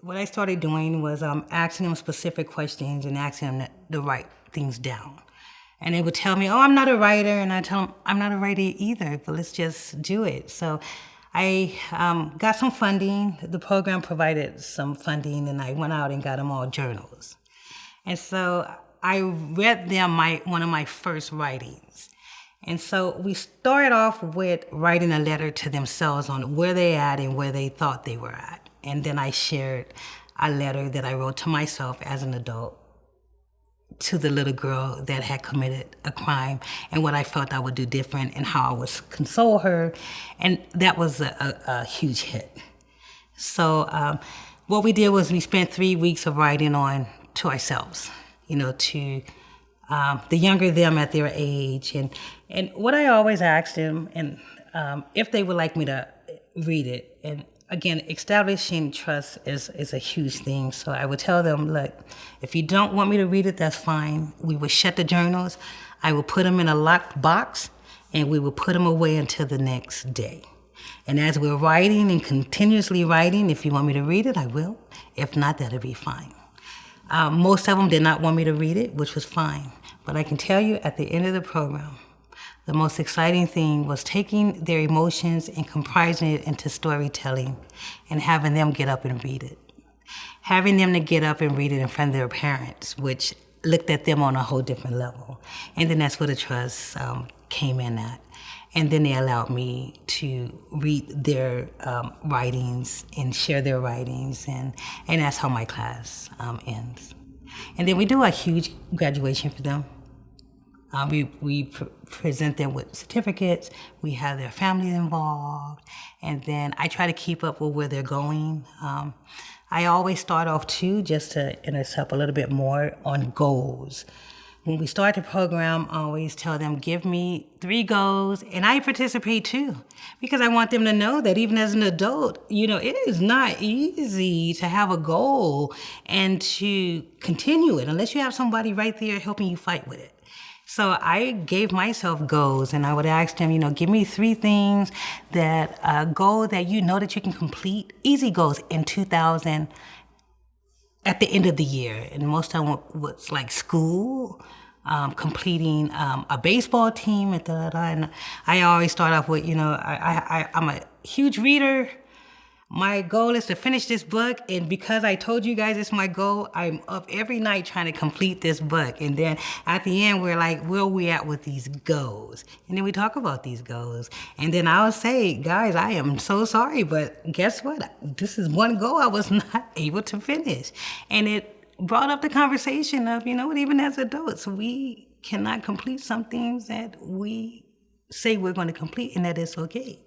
what I started doing was asking them specific questions and asking them to write things down. And they would tell me, oh, I'm not a writer. And I tell them, I'm not a writer either, but let's just do it. So I got some funding. The program provided some funding, and I went out and got them all journals. And so I read them one of my first writings. And so we started off with writing a letter to themselves on where they at and where they thought they were at. And then I shared a letter that I wrote to myself as an adult to the little girl that had committed a crime and what I felt I would do different and how I would console her. And that was a huge hit. So what we did was we spent 3 weeks of writing on to ourselves, to the younger them at their age. And what I always asked them, and if they would like me to read it, and again, establishing trust is a huge thing. So I would tell them, look, if you don't want me to read it, that's fine. We would shut the journals. I will put them in a locked box, and we will put them away until the next day. And as we're writing and continuously writing, if you want me to read it, I will. If not, that'll be fine. Most of them did not want me to read it, which was fine. But I can tell you, at the end of the program, the most exciting thing was taking their emotions and comprising it into storytelling and having them get up and read it. Having them to get up and read it in front of their parents, which looked at them on a whole different level. And then that's where the trust came in at. And then they allowed me to read their writings and share their writings, and that's how my class ends. And then we do a huge graduation for them. We present them with certificates. We have their families involved, and then I try to keep up with where they're going. I always start off too, just to intercept a little bit more on goals. When we start the program, I always tell them, give me 3 goals, and I participate too, because I want them to know that even as an adult, it is not easy to have a goal and to continue it unless you have somebody right there helping you fight with it. So I gave myself goals, and I would ask them, give me 3 things that a goal that that you can complete, easy goals in 2000 at the end of the year. And most of them was like school, completing a baseball team, and I always start off with, I'm a huge reader. My goal is to finish this book, and because I told you guys it's my goal, I'm up every night trying to complete this book. And then at the end, we're like, where are we at with these goals? And then we talk about these goals. And then I'll say, guys, I am so sorry, but guess what? This is one goal I was not able to finish. And it brought up the conversation of, even as adults, we cannot complete some things that we say we're going to complete, and that is okay.